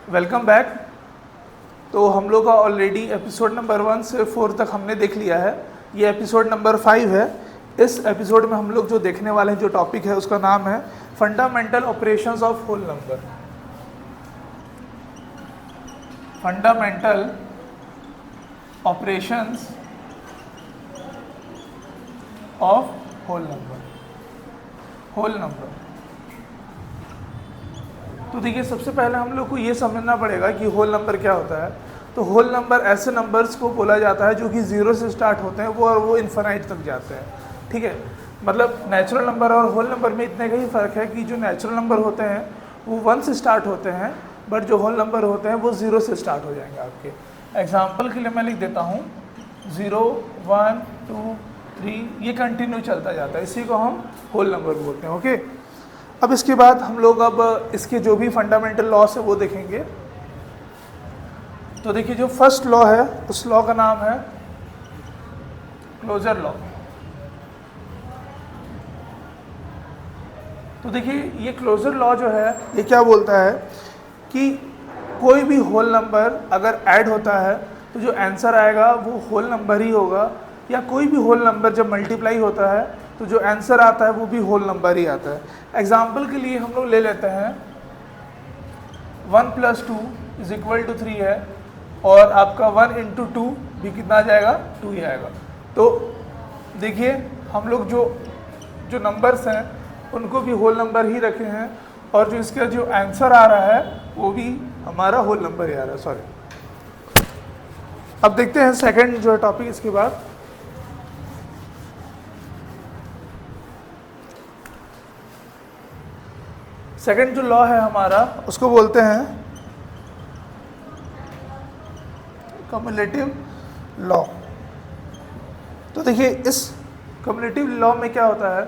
Welcome back. तो हम लोग का ऑलरेडी एपिसोड नंबर 1 से 4 तक हमने देख लिया है। ये एपिसोड नंबर 5 है। इस एपिसोड में हम लोग जो देखने वाले हैं, जो टॉपिक है उसका नाम है fundamental operations of whole number. Fundamental operations of whole number. Whole number तो देखिए, सबसे पहले हम लोग को ये समझना पड़ेगा कि होल नंबर क्या होता है। तो होल नंबर ऐसे नंबर्स को बोला जाता है जो कि 0 से स्टार्ट होते हैं वो इन्फिनाइट तक जाते हैं। ठीक है, मतलब नेचुरल नंबर और होल नंबर में इतने का ही फ़र्क है कि जो नेचुरल नंबर होते हैं वो 1 से स्टार्ट होते हैं, बट जो होल नंबर होते हैं वो 0 से स्टार्ट हो जाएंगे आपके। एग्जाम्पल के लिए मैं लिख देता हूँ 0, 1, 2, 3, ये कंटिन्यू चलता जाता है, इसी को हम होल नंबर बोलते हैं। ओके, अब इसके बाद हम लोग अब इसके जो भी फंडामेंटल लॉस है वो देखेंगे। तो देखिए, जो फर्स्ट लॉ है उस लॉ का नाम है क्लोजर लॉ। तो देखिए, ये क्लोजर लॉ जो है ये क्या बोलता है कि कोई भी होल नंबर अगर ऐड होता है तो जो आंसर आएगा वो होल नंबर ही होगा, या कोई भी होल नंबर जब मल्टीप्लाई होता है तो जो आंसर आता है वो भी होल नंबर ही आता है। एग्जाम्पल के लिए हम लोग ले लेते हैं 1 + 2 = 3 है, और आपका 1 × 2 भी कितना आ जाएगा, 2 ही आएगा। तो देखिए, हम लोग जो नंबर्स हैं उनको भी होल नंबर ही रखे हैं, और जो इसका जो आंसर आ रहा है वो भी हमारा होल नंबर ही आ रहा है। सॉरी, अब देखते हैं सेकंड जो है टॉपिक इसके बाद। सेकंड जो लॉ है हमारा उसको बोलते हैं कम्युलेटिव लॉ। तो देखिए, इस कम्युलेटिव लॉ में क्या होता है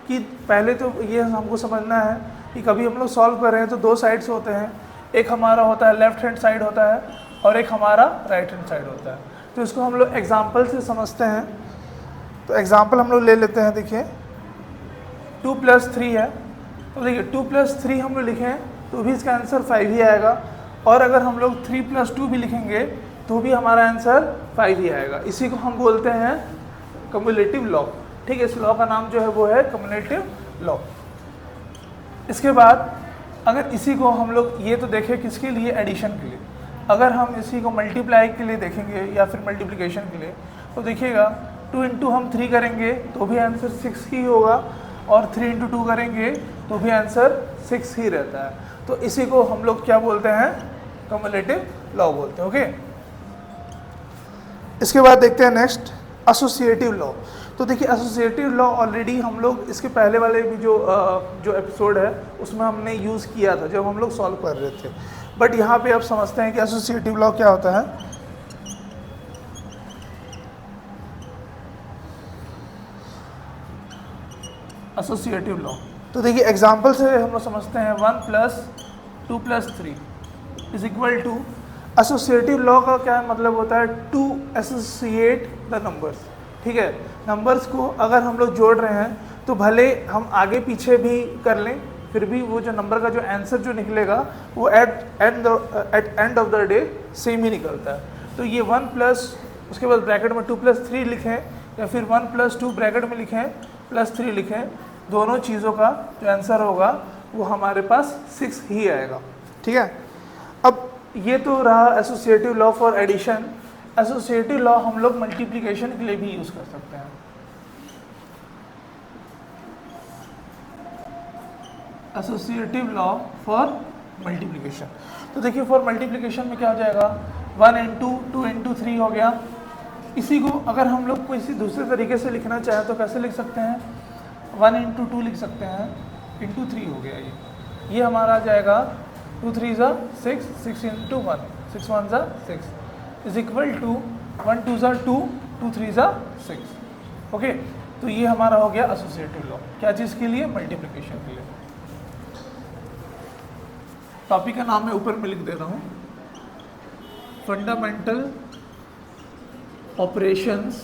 कि पहले तो ये हमको समझना है कि कभी हम लोग सॉल्व कर रहे हैं तो दो साइड्स होते हैं, एक हमारा होता है लेफ्ट हैंड साइड होता है और एक हमारा राइट हैंड साइड होता है। तो इसको हम लोग एग्जाम्पल से समझते हैं। तो एग्जाम्पल हम लोग ले लेते हैं। देखिए, 2 + 3 है, तो देखिए 2 + 3 हम लोग लिखें तो भी इसका आंसर 5 ही आएगा, और अगर हम लोग 3 + 2 भी लिखेंगे तो भी हमारा आंसर 5 ही आएगा। इसी को हम बोलते हैं कम्युलेटिव लॉ। ठीक है, इस लॉ का नाम जो है वो है कम्युलेटिव लॉ। इसके बाद अगर इसी को हम लोग ये तो देखें किसके लिए, एडिशन के लिए। अगर हम इसी को मल्टीप्लाई के लिए देखेंगे या फिर मल्टीप्लिकेशन के लिए, तो देखिएगा 2 × हम 3 करेंगे तो भी आंसर 6 ही होगा, और 3 × 2 करेंगे तो भी आंसर 6 ही रहता है। तो इसी को हम लोग क्या बोलते हैं, कम्युलेटिव लॉ बोलते हैं। ओके, इसके बाद देखते हैं नेक्स्ट एसोसिएटिव लॉ। तो देखिए, एसोसिएटिव लॉ ऑलरेडी हम लोग इसके पहले वाले भी जो एपिसोड है उसमें हमने यूज़ किया था जब हम लोग सॉल्व कर रहे थे, बट यहाँ पे अब समझते हैं कि एसोसिएटिव लॉ क्या होता है। एसोसिएटिव लॉ, तो देखिए एग्जाम्पल से हम लोग समझते हैं 1 + 2 + 3 = एसोसिएटिव लॉ का क्या मतलब होता है, टू एसोसिएट द नंबर्स। ठीक है, नंबर्स को अगर हम लोग जोड़ रहे हैं तो भले हम आगे पीछे भी कर लें, फिर भी वो जो नंबर का जो आंसर जो निकलेगा वो at end of the day same ही निकलता है। तो ये 1 प्लस उसके बाद ब्रैकेट में 2 + 3 लिखें, या फिर 1 + 2 ब्रैकेट में लिखें +3 लिखें, दोनों चीज़ों का जो आंसर होगा वो हमारे पास 6 ही आएगा। ठीक है, अब ये तो रहा associative law for addition. Associative law हम लोग मल्टीप्लिकेशन के लिए भी यूज़ कर सकते हैं। एसोसिएटिव लॉ फॉर मल्टीप्लिकेशन, तो देखिए फॉर मल्टीप्लिकेशन में क्या हो जाएगा, 1 × 2 × 3 हो गया। इसी को अगर हम लोग किसी दूसरे तरीके से लिखना चाहें तो कैसे लिख सकते हैं, 1 × 2 लिख सकते हैं, × 3 हो गया। ये हमारा आ जाएगा 2 × 3 = 6, 6 × 1, 6 × 1 = 6 = 1 × 2 = 2, 2 × 3 = 6। ओके, तो ये हमारा हो गया एसोसिएटिव लॉ। क्या चीज़ के लिए, मल्टीप्लिकेशन के लिए। टॉपिक का नाम मैं ऊपर में लिख दे रहा हूँ, fundamental operations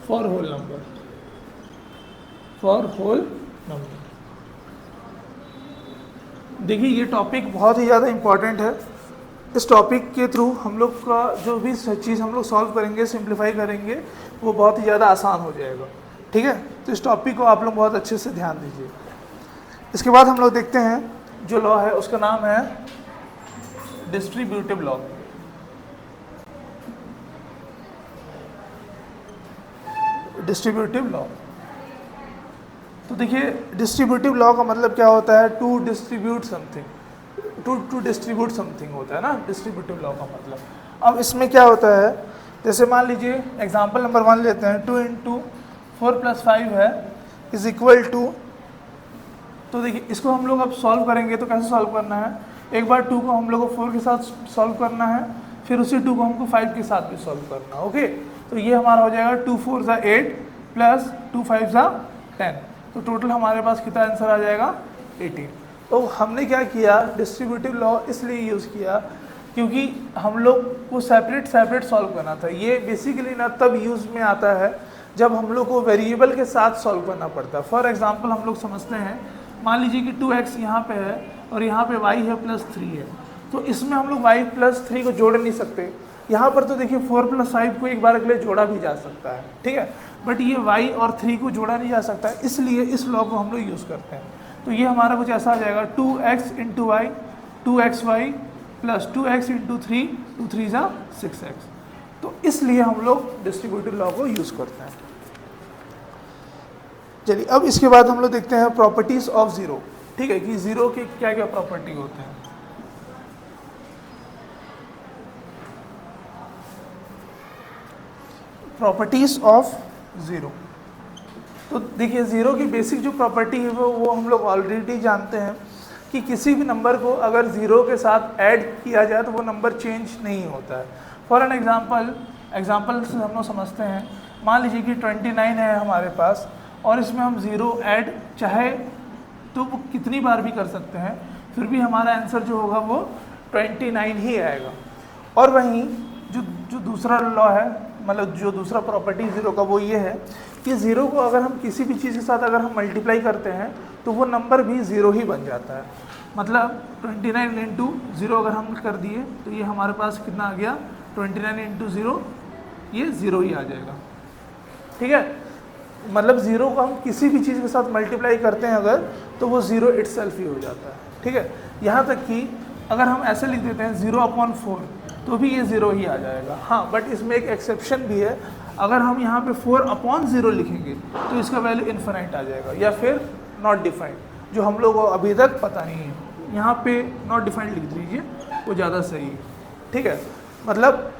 for whole number. देखिए ये टॉपिक बहुत ही ज़्यादा इम्पॉर्टेंट है। इस टॉपिक के थ्रू हम लोग का जो भी चीज़ हम लोग सॉल्व करेंगे, सिंप्लीफाई करेंगे, वो बहुत ही ज़्यादा आसान हो जाएगा। ठीक है, तो इस टॉपिक को आप लोग बहुत अच्छे से ध्यान दीजिए। इसके बाद हम लोग देखते हैं जो लॉ है उसका नाम है डिस्ट्रीब्यूटिव लॉ। डिस्ट्रीब्यूटिव लॉ, तो देखिए डिस्ट्रीब्यूटिव लॉ का मतलब क्या होता है, to distribute something, to distribute something होता है ना डिस्ट्रीब्यूटिव लॉ का मतलब। अब इसमें क्या होता है, जैसे मान लीजिए एग्जांपल नंबर 1 लेते हैं, 2 इंटू 4 + 5 है इज इक्वल टू, तो देखिए इसको हम लोग अब सॉल्व करेंगे तो कैसे सॉल्व करना है, एक बार 2 को हम लोग को 4 के साथ सॉल्व करना है, फिर उसी 2 को हमको 5 के साथ भी सॉल्व करना है। ओके, तो ये हमारा हो जाएगा 2 4 = 8 प्लस 2 5 = 10, तो टोटल हमारे पास कितना आंसर आ जाएगा 18। तो हमने क्या किया, डिस्ट्रीब्यूटिव लॉ इसलिए यूज़ किया क्योंकि हम लोग को सेपरेट सॉल्व करना था। ये बेसिकली ना तब यूज़ में आता है जब हम लोग को वेरिएबल के साथ सॉल्व करना पड़ता है। फॉर एग्जांपल हम लोग समझते हैं, मान लीजिए कि 2x यहाँ पे है और यहाँ पे y है +3 है, तो इसमें हम लोग y + 3 को जोड़ नहीं सकते। यहाँ पर तो देखिए 4 + 5 को एक बार के लिए जोड़ा भी जा सकता है, ठीक है, बट ये y और 3 को जोड़ा नहीं जा सकता है, इसलिए इस लॉ को हम लोग यूज़ करते हैं। तो ये हमारा कुछ ऐसा आ जाएगा 2x × y 2xy plus 2x × 3 2 3 = 6x। तो इसलिए हम लोग डिस्ट्रीब्यूटिव लॉ को यूज़ करते हैं। चलिए अब इसके बाद हम लोग देखते हैं प्रॉपर्टीज ऑफ ज़ीरो। ठीक है, कि ज़ीरो के क्या क्या प्रॉपर्टी होते हैं। प्रॉपर्टीज ऑफ ज़ीरो, तो देखिए ज़ीरो की बेसिक जो प्रॉपर्टी है वो हम लोग ऑलरेडी जानते हैं कि किसी भी नंबर को अगर ज़ीरो के साथ ऐड किया जाए तो वो नंबर चेंज नहीं होता है। फॉर एन एग्जांपल से हम लोग समझते हैं, मान लीजिए कि 29 है हमारे पास और इसमें हम ज़ीरो ऐड चाहे तो वो कितनी बार भी कर सकते हैं, फिर भी हमारा आंसर जो होगा वो 29 ही आएगा। और वहीं जो दूसरा लॉ है, मतलब जो दूसरा प्रॉपर्टी ज़ीरो का, वो ये है कि ज़ीरो को अगर हम किसी भी चीज़ के साथ अगर हम मल्टीप्लाई करते हैं तो वो नंबर भी ज़ीरो ही बन जाता है। मतलब 29 × 0 अगर हम कर दिए तो ये हमारे पास कितना आ गया, 29 × 0, ये ज़ीरो ही आ जाएगा। ठीक है, मतलब ज़ीरो को हम किसी भी चीज़ के साथ मल्टीप्लाई करते हैं अगर, तो वो ज़ीरो इटसेल्फ ही हो जाता है। ठीक है, यहाँ तक कि अगर हम ऐसे लिख देते हैं 0/4 तो भी ये ज़ीरो ही आ जाएगा। हाँ, बट इसमें एक एक्सेप्शन भी है, अगर हम यहाँ पे 4/0 लिखेंगे तो इसका वैल्यू इन्फिनाइट आ जाएगा, या फिर नॉट डिफाइंड, जो हम लोग को अभी तक पता नहीं है। यहाँ पे नॉट डिफाइंड लिख दीजिए, वो ज़्यादा सही है। ठीक है, मतलब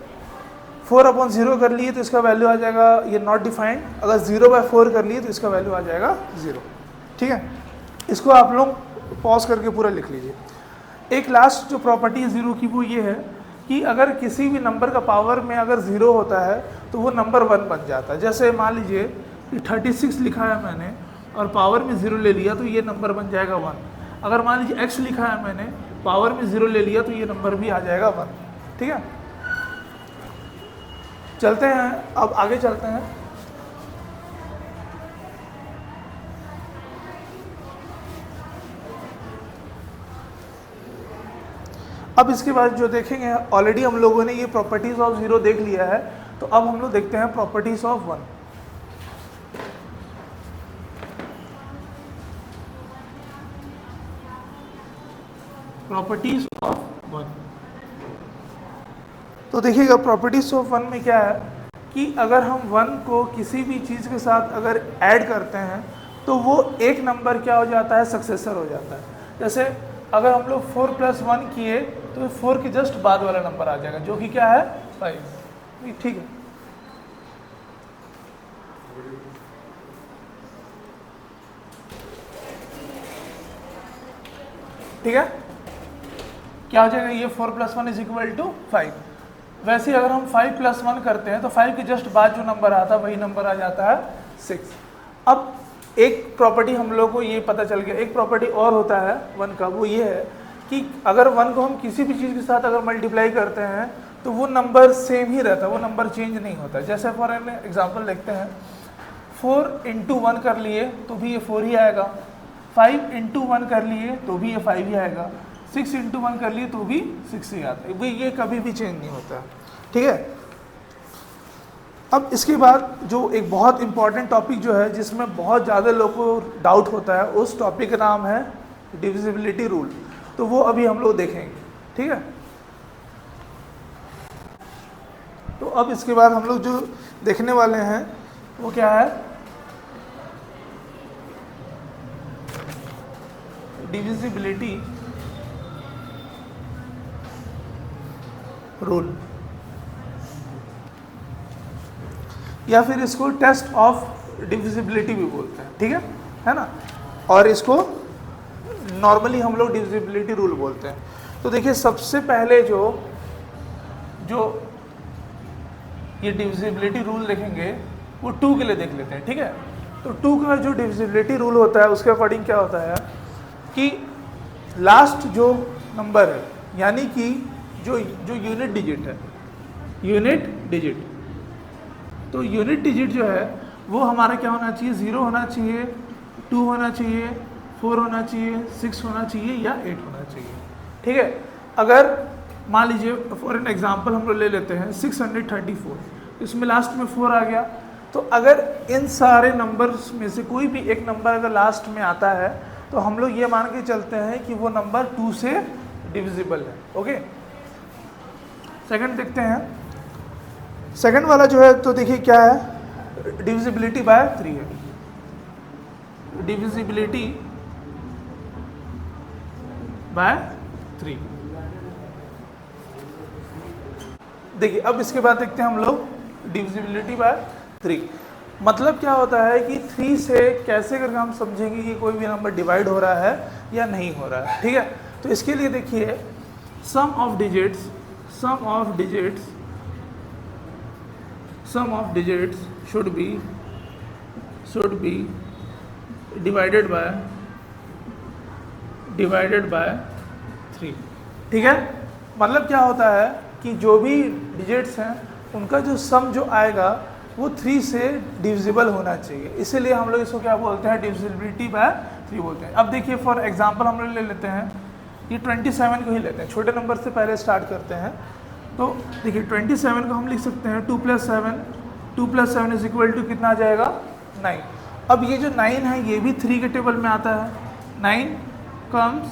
4/0 कर लिए तो इसका वैल्यू आ जाएगा ये नॉट डिफाइंड, अगर 0/4 कर लिए तो इसका वैल्यू आ जाएगा 0। ठीक है, इसको आप लोग पॉज करके पूरा लिख लीजिए। एक लास्ट जो प्रॉपर्टी है ज़ीरो की वो ये है कि अगर किसी भी नंबर का पावर में अगर 0 होता है तो वो नंबर 1 बन जाता है। जैसे मान लीजिए कि 36 लिखा है मैंने और पावर में 0 ले लिया तो ये नंबर बन जाएगा 1। अगर मान लीजिए x लिखा है मैंने, पावर में 0 ले लिया तो ये नंबर भी आ जाएगा 1। ठीक है, चलते हैं, अब आगे चलते हैं। अब इसके बाद जो देखेंगे, ऑलरेडी हम लोगों ने ये प्रॉपर्टीज ऑफ ज़ीरो देख लिया है, तो अब हम लोग देखते हैं प्रॉपर्टीज ऑफ 1। प्रॉपर्टीज ऑफ 1, तो देखिएगा प्रॉपर्टीज ऑफ 1 में क्या है कि अगर हम 1 को किसी भी चीज़ के साथ अगर ऐड करते हैं तो वो एक नंबर क्या हो जाता है, सक्सेसर हो जाता है। जैसे अगर हम लोग 4 + 1 किए तो 4 के जस्ट बाद वाला नंबर आ जाएगा, जो कि क्या है 5। ठीक है, ठीक है, क्या हो जाएगा, ये 4 + 1 = 5। वैसे अगर हम 5 + 1 करते हैं तो 5 के जस्ट बाद जो नंबर आता है वही नंबर आ जाता है 6। अब एक प्रॉपर्टी हम लोग को ये पता चल गया, एक प्रॉपर्टी और होता है 1 का, वो ये है कि अगर 1 को हम किसी भी चीज़ के साथ अगर मल्टीप्लाई करते हैं तो वो नंबर सेम ही रहता है, वो नंबर चेंज नहीं होता। जैसे फॉर एन एग्जांपल देखते हैं, 4 × 1 कर लिए तो भी ये 4 ही आएगा, 5 इंटू 1 कर लिए तो भी ये 5 ही आएगा, 6 इंटू 1 कर लिए तो भी 6 ही आता है, ये कभी भी चेंज नहीं होता, ठीक है। अब इसके बाद जो एक बहुत इंपॉर्टेंट टॉपिक जो है जिसमें बहुत ज़्यादा लोगों को डाउट होता है, उस टॉपिक का नाम है डिविजिबिलिटी रूल। तो वो अभी हम लोग देखेंगे, ठीक है। तो अब इसके बाद हम लोग जो देखने वाले हैं वो क्या है, डिविजिबिलिटी रूल, या फिर इसको टेस्ट ऑफ डिविजिबिलिटी भी बोलते हैं, ठीक है ना। और इसको नॉर्मली हम लोग डिविजिबिलिटी रूल बोलते हैं। तो देखिए सबसे पहले जो ये डिविजिबिलिटी रूल देखेंगे वो 2 के लिए देख लेते हैं, ठीक है। तो 2 का जो डिविजिबिलिटी रूल होता है उसके अकॉर्डिंग क्या होता है कि लास्ट जो नंबर है, यानी कि जो यूनिट डिजिट है, यूनिट डिजिट, तो यूनिट डिजिट जो है वो हमारा क्या होना चाहिए, 0 होना चाहिए, 2 होना चाहिए, 4 होना चाहिए, 6 होना चाहिए या 8 होना चाहिए, ठीक है। अगर मान लीजिए फॉर एन एग्जांपल हम लोग ले लेते हैं 634, इसमें लास्ट में 4 आ गया, तो अगर इन सारे नंबर्स में से कोई भी एक नंबर अगर लास्ट में आता है तो हम लोग ये मान के चलते हैं कि वो नंबर 2 से डिविजिबल है, ओके। सेकंड देखते हैं, सेकंड वाला जो है तो देखिए क्या है, डिविजिबिलिटी बाय 3 है, डिविजिबिलिटी बाय 3। देखिए अब इसके बाद देखते हैं हम लोग डिविजिबिलिटी बाय 3, मतलब क्या होता है कि 3 से कैसे करके हम समझेंगे कि कोई भी नंबर डिवाइड हो रहा है या नहीं हो रहा है, ठीक है। तो इसके लिए देखिए sum of digits should be divided by 3, ठीक है। मतलब क्या होता है कि जो भी डिजिट्स हैं उनका जो सम जो आएगा वो 3 से डिविजिबल होना चाहिए, इसीलिए हम लोग इसको क्या बोलते हैं, डिविजिबिलिटी बाय 3 बोलते हैं। अब देखिए फॉर एग्जांपल हम लोग ले लेते हैं, ये 27 को ही लेते हैं, छोटे नंबर से पहले स्टार्ट करते हैं। तो देखिए 27 को हम लिख सकते हैं 2 + 7 इज इक्वल टू कितना आ जाएगा, 9। अब ये जो 9 है ये भी 3 के टेबल में आता है, 9 कम्स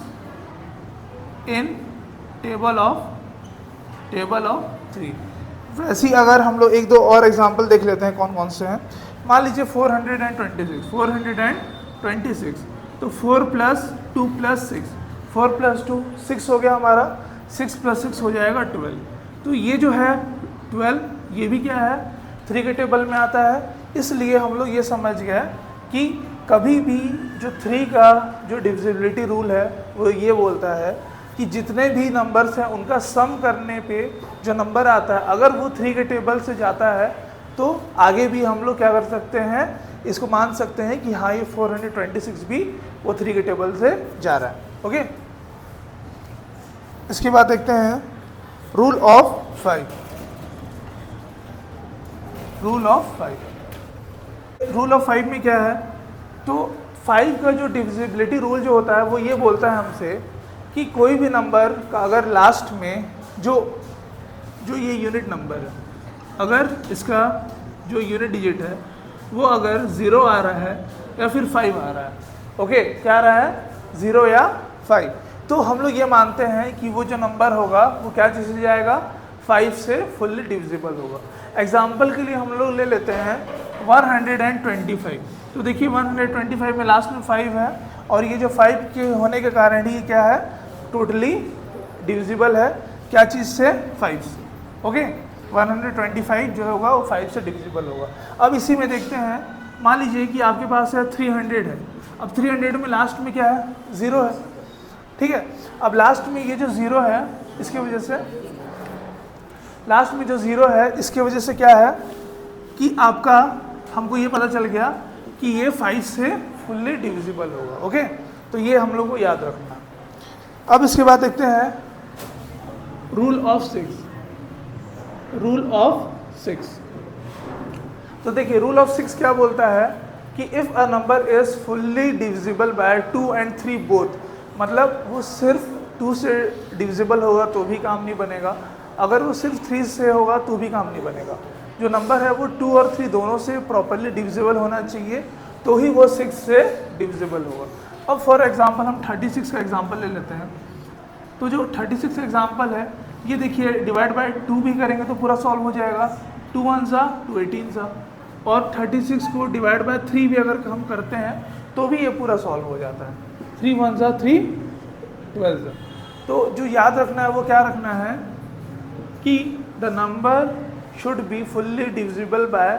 इन टेबल ऑफ 3। वैसे ही अगर हम लोग 1-2 और एग्जांपल देख लेते हैं कौन कौन से हैं। मान लीजिए 426, तो 4 + 2 + 6, 4 + 2 6 हो गया हमारा, 6 + 6 हो जाएगा 12। तो ये जो है 12 ये भी क्या है, 3 के टेबल में आता है, इसलिए हम लोग ये समझ गए कि कभी भी जो 3 का जो डिविजिबिलिटी रूल है वो ये बोलता है कि जितने भी नंबर्स हैं उनका सम करने पे जो नंबर आता है अगर वो 3 के टेबल से जाता है तो आगे भी हम लोग क्या कर सकते हैं, इसको मान सकते हैं कि हाँ ये 426 भी वो 3 के टेबल से जा रहा है, ओके। इसके बाद देखते हैं रूल ऑफ 5। रूल ऑफ 5 में क्या है, तो 5 का जो डिविजिबिलिटी रूल जो होता है वो ये बोलता है हमसे कि कोई भी नंबर का अगर लास्ट में जो ये यूनिट नंबर है, अगर इसका जो यूनिट डिजिट है वो अगर 0 आ रहा है या फिर 5 आ रहा है, ओके, क्या आ रहा है, 0 या 5, तो हम लोग ये मानते हैं कि वो जो नंबर होगा वो क्या चीज़ से जाएगा, 5 से फुल्ली डिविजिबल होगा। एग्जाम्पल के लिए हम लोग ले लेते हैं 125। तो देखिए 125 में लास्ट में 5 है और ये जो 5 के होने के कारण ही क्या है, टोटली डिविजिबल है, क्या चीज़ से, 5 से, ओके। 125 जो होगा वो 5 से डिविजिबल होगा। अब इसी में देखते हैं, मान लीजिए कि आपके पास है 300 है, अब 300 में लास्ट में क्या है, 0 है, ठीक है। अब लास्ट में ये जो 0 है इसके वजह से, लास्ट में जो 0 है इसके वजह से क्या है कि आपका हमको ये पता चल गया कि ये 5 से फुल्ली डिविजिबल होगा, ओके। तो ये हम लोग को याद रखना। अब इसके बाद देखते हैं रूल ऑफ 6। तो देखिए रूल ऑफ 6 क्या बोलता है कि if a number is fully divisible by 2 and 3 both, मतलब वो सिर्फ 2 से डिविजिबल होगा तो भी काम नहीं बनेगा, अगर वो सिर्फ 3 से होगा तो भी काम नहीं बनेगा। जो नंबर है वो 2 और 3 दोनों से प्रॉपरली डिविजिबल होना चाहिए तो ही वो 6 से डिविजिबल होगा। अब फॉर एग्जांपल हम 36 का एग्जांपल ले लेते हैं। तो जो 36 एग्जांपल है, ये देखिए डिवाइड बाय 2 भी करेंगे तो पूरा सॉल्व हो जाएगा, 2 1 सा 2 18 सा, और 36 को डिवाइड बाय 3 भी अगर हम करते हैं तो भी ये पूरा सॉल्व हो जाता है, 3 1 सा 3 12 सा। तो जो याद रखना है वो क्या रखना है कि the number should be fully divisible by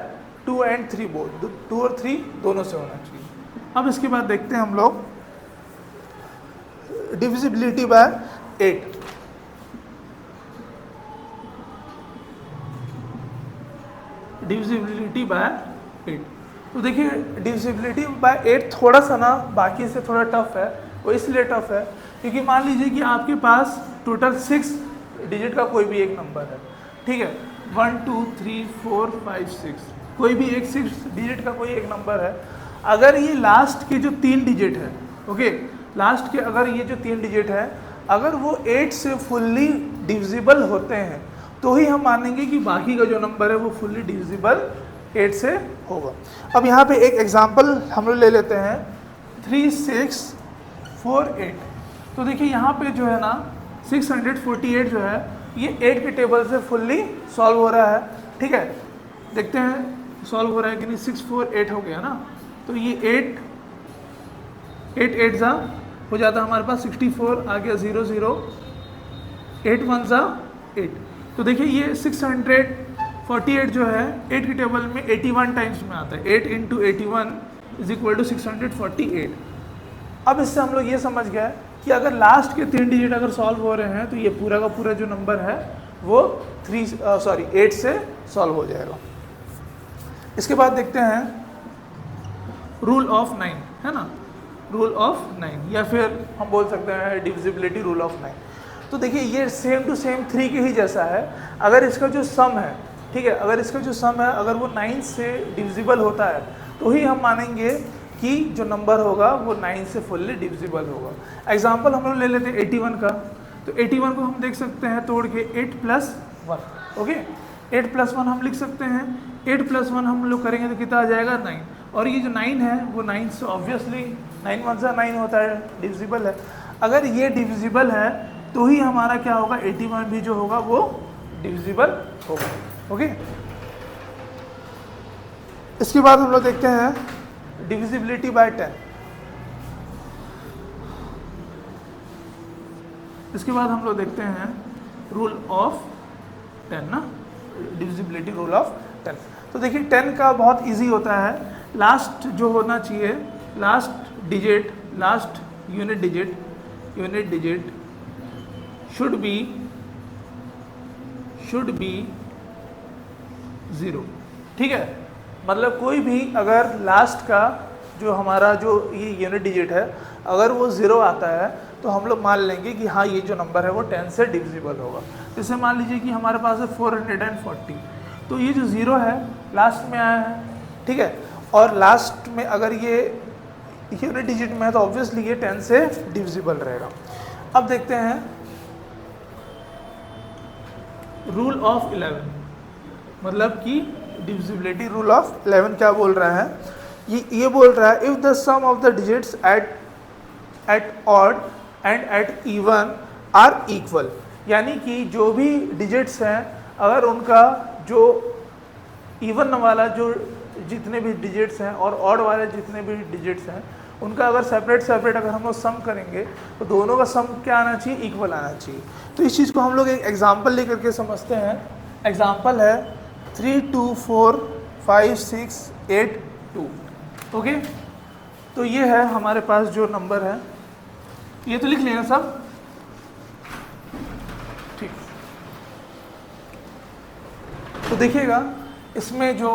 2 and 3 both, 2 और 3 दोनों से होना चाहिए। अब इसके बाद देखते हैं हम लोग डिविजिबिलिटी बाय 8। डिविजिबिलिटी बाय 8, तो देखिए डिविजिबिलिटी बाय 8 थोड़ा सा ना बाकी से थोड़ा टफ है। वो इसलिए टफ है क्योंकि मान लीजिए कि आपके पास टोटल 6 डिजिट का कोई भी एक नंबर है, ठीक है, 1 2 3 4 5 6, कोई भी एक 6 डिजिट का कोई एक नंबर है। अगर ये लास्ट के जो 3 डिजिट है, ओके, लास्ट के अगर ये जो 3 डिजिट है अगर वो 8 से फुल्ली डिविजिबल होते हैं तो ही हम मानेंगे कि बाकी का जो नंबर है वो फुल्ली डिविजिबल 8 से होगा। अब यहाँ पे एक एग्जांपल हम लोग ले लेते हैं 3 6 4 8। तो देखिए यहाँ पे जो है ना 648 जो है ये 8 के टेबल से फुल्ली सॉल्व हो रहा है, ठीक है, देखते हैं सॉल्व हो रहा है कि नहीं। 6 4 8 हो गया ना, तो ये 8 8 सा हो जाता है हमारे पास 64, आ गया 0 0, 8 1 सा 8। तो देखिए ये 648 जो है 8 के टेबल में 81 टाइम्स में आता है, 8 × 81 = 648। अब इससे हम लोग ये समझ गए कि अगर लास्ट के 3 डिजिट अगर सॉल्व हो रहे हैं तो ये पूरा का पूरा जो नंबर है वो 8 से सॉल्व हो जाएगा। इसके बाद देखते हैं रूल ऑफ 9, है ना, रूल ऑफ 9, या फिर हम बोल सकते हैं डिविजिबिलिटी रूल ऑफ 9। तो देखिए ये सेम टू सेम 3 के ही जैसा है। अगर इसका जो सम है, ठीक है, अगर इसका जो सम है अगर वो 9 से डिविजिबल होता है तो ही हम मानेंगे कि जो नंबर होगा वो 9 से फुल्ली डिविजिबल होगा। एग्जांपल हम लोग ले लेते हैं 81 का। तो 81 को हम देख सकते हैं तोड़ के 8 + 1, ओके, 8 + 1 हम लिख सकते हैं, 8 + 1 हम लोग करेंगे तो कितना आ जाएगा 9, और ये जो 9 है वो 9 से ऑब्वियसली 9 1 सा 9 होता है, डिविजिबल है। अगर ये डिविजिबल है तो ही हमारा क्या होगा 81 भी जो होगा वो डिविजिबल होगा, ओके। इसके बाद हम लोग देखते हैं डिविजिबिलिटी बाय 10। इसके बाद हम लोग देखते हैं रूल ऑफ 10 ना, डिविजिबिलिटी रूल ऑफ 10। तो देखिए 10 का बहुत इजी होता है, लास्ट जो होना चाहिए, last digit, last unit digit should be 0, ठीक है। मतलब कोई भी अगर लास्ट का जो हमारा जो ये यूनिट डिजिट है अगर वो 0 आता है तो हम लोग मान लेंगे कि हाँ ये जो नंबर है वो 10 से डिविजिबल होगा। जैसे मान लीजिए कि हमारे पास है 440, तो ये जो 0 है लास्ट में आया है, ठीक है, और लास्ट में अगर ये यूनिट डिजिट में है तो ऑब्वियसली ये 10 से डिविजिबल रहेगा। अब देखते हैं रूल ऑफ 11, मतलब कि डिविजिबिलिटी रूल ऑफ 11 क्या बोल रहा है, ये बोल रहा है if the sum of the digits at odd and at even are equal, यानी कि जो भी डिजिट्स हैं अगर उनका जो इवन वाला जो जितने भी डिजिट्स हैं और ऑड वाले जितने भी डिजिट्स हैं उनका अगर सेपरेट अगर हम लोग सम करेंगे तो दोनों का सम क्या आना चाहिए, इक्वल आना चाहिए। तो इस चीज़ को हम लोग एक एग्जांपल लेकर के समझते हैं। एग्जांपल है 3 2 4 5 6 8 2, ओके। तो ये है हमारे पास जो नंबर है, ये तो लिख लेना सब, ठीक। तो देखिएगा इसमें जो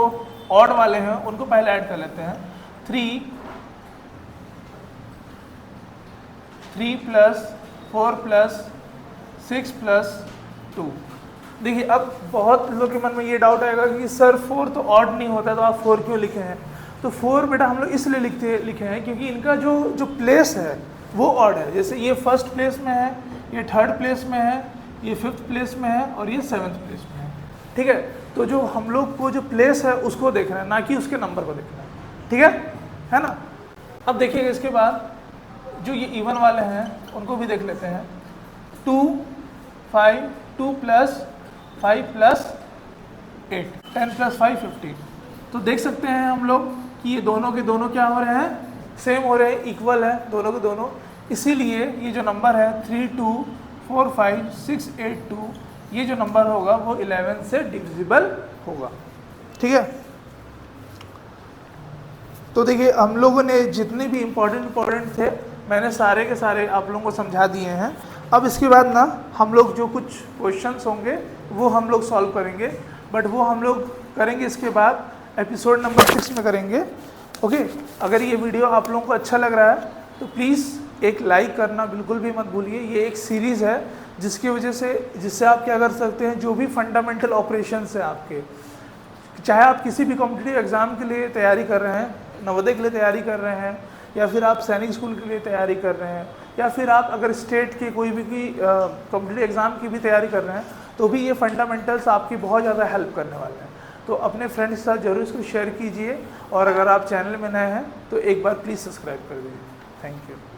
ऑड वाले हैं उनको पहले ऐड कर लेते हैं। 3 + 4 + 6 + 2। देखिए अब बहुत लोगों के मन में ये डाउट आएगा कि सर 4 तो ऑड नहीं होता तो आप 4 क्यों लिखे हैं। तो 4 बेटा हम लोग इसलिए लिखे हैं क्योंकि इनका जो प्लेस है वो ऑड है। जैसे ये फर्स्ट प्लेस में है, ये थर्ड प्लेस में है, ये फिफ्थ प्लेस में है और ये सेवन्थ प्लेस में है। ठीक है, तो जो हम लोग को जो प्लेस है उसको देखना है, ना कि उसके नंबर को देखना है। ठीक है ना। अब देखिएगा इसके बाद जो ये इवन वाले हैं उनको भी देख लेते हैं। 2 5 2 प्लस 5 प्लस 8 10 प्लस 5 50। तो देख सकते हैं हम लोग कि ये दोनों के दोनों क्या हो रहे हैं, सेम हो रहे हैं, इक्वल है दोनों के दोनों। इसीलिए ये जो नंबर है 3 2 4 5 6 8 2, ये जो नंबर होगा वो 11 से डिविजिबल होगा। ठीक है, तो देखिए हम लोगों ने जितने भी इम्पोर्टेंट थे मैंने सारे के सारे आप लोगों को समझा दिए हैं। अब इसके बाद ना हम लोग जो कुछ क्वेश्चंस होंगे वो हम लोग सॉल्व करेंगे, बट वो हम लोग करेंगे इसके बाद एपिसोड नंबर 6 में करेंगे। ओके, अगर ये वीडियो आप लोगों को अच्छा लग रहा है तो प्लीज़ एक लाइक करना बिल्कुल भी मत भूलिए। ये एक सीरीज़ है जिसकी वजह से जिससे आप क्या कर सकते हैं, जो भी फंडामेंटल ऑपरेशंस हैं आपके, चाहे आप किसी भी कॉम्पिटिटिव एग्ज़ाम के लिए तैयारी कर रहे हैं, नवोदय के लिए तैयारी कर रहे हैं, या फिर आप सैनिक स्कूल के लिए तैयारी कर रहे हैं, या फिर आप अगर स्टेट के कोई भी कॉम्पिटिटिव एग्ज़ाम की भी तैयारी कर रहे हैं, तो भी ये फंडामेंटल्स आपकी बहुत ज़्यादा हेल्प करने वाले हैं। तो अपने फ्रेंड्स के साथ जरूर इसको शेयर कीजिए, और अगर आप चैनल में नए हैं तो एक बार प्लीज़ सब्सक्राइब कर दीजिए। Thank you.